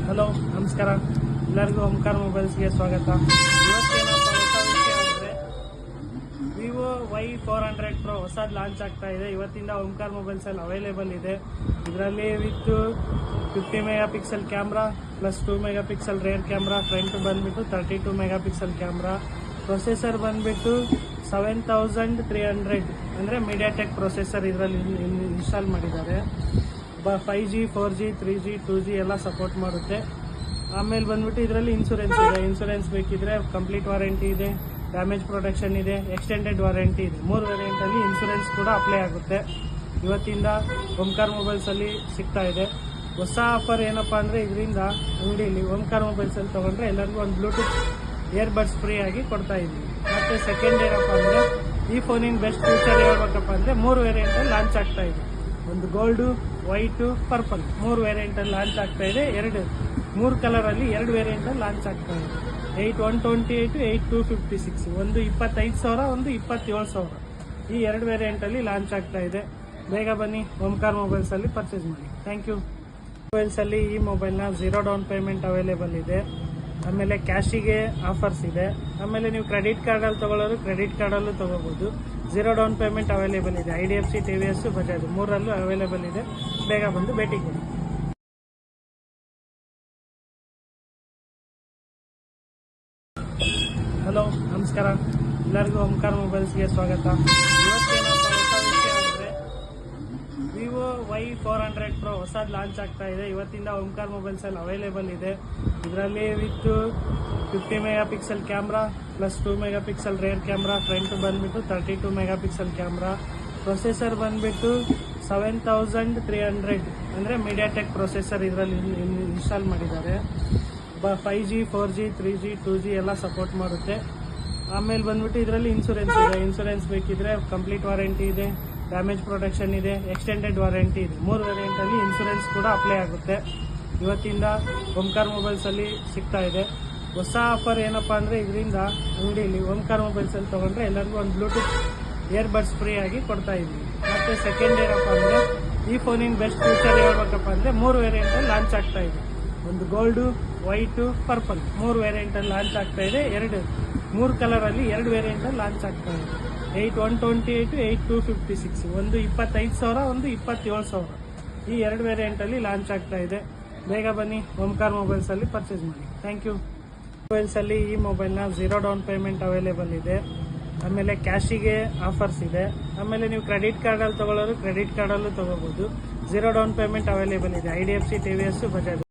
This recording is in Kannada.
ಹಲೋ ನಮಸ್ಕಾರ, ಎಲ್ಲರಿಗೂ ಓಂಕಾರ ಮೊಬೈಲ್ಸ್ಗೆ ಸ್ವಾಗತ. ಇವತ್ತೇನಪ್ಪ ಹೊಸ ವಿಷಯ ಅಂದರೆ ವಿವೋ Y400 Pro ಹೊಸದು ಲಾಂಚ್ ಆಗ್ತಾ ಇದೆ. ಇವತ್ತಿಂದ ಓಂಕಾರ ಮೊಬೈಲ್ಸಲ್ಲಿ ಅವೈಲೇಬಲ್ ಇದೆ. ಇದರಲ್ಲಿ with 50 mega pixel camera plus 2 mega pixel rare camera, front ಬಂದುಬಿಟ್ಟು 32 ಮೆಗಾ ಪಿಕ್ಸೆಲ್ ಕ್ಯಾಮ್ರಾ, ಪ್ರೊಸೆಸರ್ ಬಂದುಬಿಟ್ಟು 7300 ಅಂದರೆ ಮೀಡಿಯಾಟೆಕ್ ಪ್ರೊಸೆಸರ್ ಇದರಲ್ಲಿ ಇನ್ಸ್ಟಾಲ್ ಮಾಡಿದ್ದಾರೆ. 5G 4G 3G 2G ಎಲ್ಲ ಸಪೋರ್ಟ್ ಮಾಡುತ್ತೆ. ಆಮೇಲೆ ಬಂದ್ಬಿಟ್ಟು ಇದರಲ್ಲಿ ಇನ್ಶೂರೆನ್ಸ್ ಇದೆ. ಇನ್ಶೂರೆನ್ಸ್ ಬೇಕಿದ್ರೆ ಕಂಪ್ಲೀಟ್ ವಾರಂಟಿ ಇದೆ, ಡ್ಯಾಮೇಜ್ ಪ್ರೊಟೆಕ್ಷನ್ ಇದೆ, ಎಕ್ಸ್ಟೆಂಡೆಡ್ ವಾರಂಟಿ ಇದೆ. 3 ವೇರಿಯಂಟಲ್ಲಿ ಇನ್ಶೂರೆನ್ಸ್ ಕೂಡ ಅಪ್ಲೈ ಆಗುತ್ತೆ. ಇವತ್ತಿಂದ ಓಂಕಾರ ಮೊಬೈಲ್ಸಲ್ಲಿ ಸಿಗ್ತಾ ಇದೆ. ಹೊಸ ಆಫರ್ ಏನಪ್ಪ ಅಂದರೆ ಇದರಿಂದ ಅಂಗಡಿಯಲ್ಲಿ ಓಂಕಾರ ಮೊಬೈಲ್ಸಲ್ಲಿ ತೊಗೊಂಡ್ರೆ ಎಲ್ಲರಿಗೂ ಒಂದು ಬ್ಲೂಟೂತ್ ಇಯರ್ಬಡ್ಸ್ ಫ್ರೀ ಆಗಿ ಕೊಡ್ತಾ ಇದ್ದೀವಿ. ಮತ್ತು ಸೆಕೆಂಡ್ ಏನಪ್ಪ ಅಂದರೆ ಈ ಫೋನಿನ ಬೆಸ್ಟ್ ಫ್ಯೂಚರ್ ಹೇಳ್ಬೇಕಪ್ಪ ಅಂದರೆ 3 ವೇರಿಯಂಟಲ್ಲಿ ಲಾಂಚ್ ಆಗ್ತಾ ಇದೆ. ಒಂದು ಗೋಲ್ಡು, ವೈಟು, ಪರ್ಪಲ್ 3 ವೇರಿಯಂಟಲ್ಲಿ ಲಾಂಚ್ ಆಗ್ತಾ ಇದೆ. 3 ಕಲರಲ್ಲಿ 2 ವೇರಿಯಂಟಲ್ಲಿ ಲಾಂಚ್ ಆಗ್ತಾ ಇದೆ. 8128, 8256, ಒಂದು 25,000, ಒಂದು 27,000. ಈ 2 ವೇರಿಯಂಟಲ್ಲಿ ಲಾಂಚ್ ಆಗ್ತಾ ಇದೆ. ಬೇಗ ಬನ್ನಿ, ಓಂಕಾರ ಮೊಬೈಲ್ಸಲ್ಲಿ ಪರ್ಚೇಸ್ ಮಾಡಿ. Thank you. ಮೊಬೈಲ್ಸಲ್ಲಿ ಈ ಮೊಬೈಲ್ನ 0 ಡೌನ್ ಪೇಮೆಂಟ್ ಅವೈಲೇಬಲ್ ಇದೆ. ಆಮೇಲೆ ಕ್ಯಾಶಿಗೆ ಆಫರ್ಸ್ ಇದೆ. ಆಮೇಲೆ ನೀವು ಕ್ರೆಡಿಟ್ ಕಾರ್ಡಲ್ಲಿ ತೊಗೊಳ್ಳೋರು ಕ್ರೆಡಿಟ್ ಕಾರ್ಡಲ್ಲೂ ತೊಗೋಬೋದು. 0 ಡೌನ್ ಪೇಮೆಂಟ್ ಅವೈಲೇಬಲ್ ಇದೆ. IDFC, TVS, ಬಜಾಜ್ 3ರಲ್ಲೂ ಅವೈಲೇಬಲ್ ಇದೆ. ಬೇಗ ಬಂದು ಭೇಟಿ ಕೊಡಿ. ಹಲೋ ನಮಸ್ಕಾರ, ಎಲ್ಲರಿಗೂ ಓಂಕಾರ ಮೊಬೈಲ್ಸ್ಗೆ ಸ್ವಾಗತ. ಇವತ್ತೇನಪ್ಪ ಹೊಸ ವಿಷಯ ಅಂದರೆ ವಿವೋ Y400 Pro ಹೊಸದು ಲಾಂಚ್ ಆಗ್ತಾ ಇದೆ. ಇವತ್ತಿಂದ ಓಂಕಾರ ಮೊಬೈಲ್ಸಲ್ಲಿ ಅವೈಲೇಬಲ್ ಇದೆ. ಇದರಲ್ಲಿ with 50 mega pixel camera plus 2 mega pixel rare camera, front ಬಂದುಬಿಟ್ಟು 32 ಮೆಗಾ ಪಿಕ್ಸೆಲ್ ಕ್ಯಾಮ್ರಾ, ಪ್ರೊಸೆಸರ್ ಬಂದುಬಿಟ್ಟು 7300 ಅಂದರೆ ಮೀಡಿಯಾಟೆಕ್ ಪ್ರೊಸೆಸರ್ ಇದರಲ್ಲಿ ಇನ್ಸ್ಟಾಲ್ ಮಾಡಿದ್ದಾರೆ. 5G 4G 3G 2G ಎಲ್ಲ ಸಪೋರ್ಟ್ ಮಾಡುತ್ತೆ. ಆಮೇಲೆ ಬಂದ್ಬಿಟ್ಟು ಇದರಲ್ಲಿ ಇನ್ಶೂರೆನ್ಸ್ ಇದೆ. ಇನ್ಶೂರೆನ್ಸ್ ಬೇಕಿದ್ರೆ ಕಂಪ್ಲೀಟ್ ವಾರಂಟಿ ಇದೆ, ಡ್ಯಾಮೇಜ್ ಪ್ರೊಟೆಕ್ಷನ್ ಇದೆ, ಎಕ್ಸ್ಟೆಂಡೆಡ್ ವಾರಂಟಿ ಇದೆ. 3 ವೇರಿಯಂಟಲ್ಲಿ ಇನ್ಶೂರೆನ್ಸ್ ಕೂಡ ಅಪ್ಲೈ ಆಗುತ್ತೆ. ಇವತ್ತಿಂದ ಓಂಕಾರ ಮೊಬೈಲ್ಸಲ್ಲಿ ಸಿಗ್ತಾ ಇದೆ. ಹೊಸ ಆಫರ್ ಏನಪ್ಪ ಅಂದರೆ ಇದರಿಂದ ಅಂಗಡಿಯಲ್ಲಿ ಓಂಕಾರ ಮೊಬೈಲ್ಸಲ್ಲಿ ತೊಗೊಂಡ್ರೆ ಎಲ್ಲರಿಗೂ ಒಂದು ಬ್ಲೂಟೂತ್ ಇಯರ್ಬಡ್ಸ್ ಫ್ರೀ ಆಗಿ ಕೊಡ್ತಾ ಇದ್ದೀವಿ. ಮತ್ತು ಸೆಕೆಂಡ್ ಏನಪ್ಪ ಅಂದರೆ ಈ ಫೋನಿನ ಬೆಸ್ಟ್ ಫ್ಯೂಚರ್ ಹೇಳ್ಬೇಕಪ್ಪ ಅಂದರೆ 3 ವೇರಿಯಂಟಲ್ಲಿ ಲಾಂಚ್ ಆಗ್ತಾ ಇದೆ. ಒಂದು ಗೋಲ್ಡು, ವೈಟು, ಪರ್ಪಲ್ 3 ವೇರಿಯಂಟಲ್ಲಿ ಲಾಂಚ್ ಆಗ್ತಾ ಇದೆ. 3 ಕಲರಲ್ಲಿ 2 ವೇರಿಯಂಟಲ್ಲಿ ಲಾಂಚ್ ಆಗ್ತಾ ಇದೆ. 8128, 8256, ಒಂದು 25,000, ಒಂದು 27,000. ಈ 2 ವೇರಿಯಂಟಲ್ಲಿ ಲಾಂಚ್ ಆಗ್ತಾ ಇದೆ. ಬೇಗ ಬನ್ನಿ, ಓಂಕಾರ ಮೊಬೈಲ್ಸಲ್ಲಿ ಪರ್ಚೇಸ್ ಮಾಡಿ. Thank you. ಮೊಬೈಲ್ಸಲ್ಲಿ ಈ ಮೊಬೈಲ್ನ 0 ಡೌನ್ ಪೇಮೆಂಟ್ ಅವೈಲೇಬಲ್ ಇದೆ. ಆಮೇಲೆ ಕ್ಯಾಶಿಗೆ ಆಫರ್ಸ್ ಇದೆ. ಆಮೇಲೆ ನೀವು ಕ್ರೆಡಿಟ್ ಕಾರ್ಡಲ್ಲಿ ತೊಗೊಳ್ಳೋರು ಕ್ರೆಡಿಟ್ ಕಾರ್ಡಲ್ಲೂ ತೊಗೋಬೋದು. 0 ಡೌನ್ ಪೇಮೆಂಟ್ ಅವೈಲೇಬಲ್ ಇದೆ. IDFC, TVS, Bajaj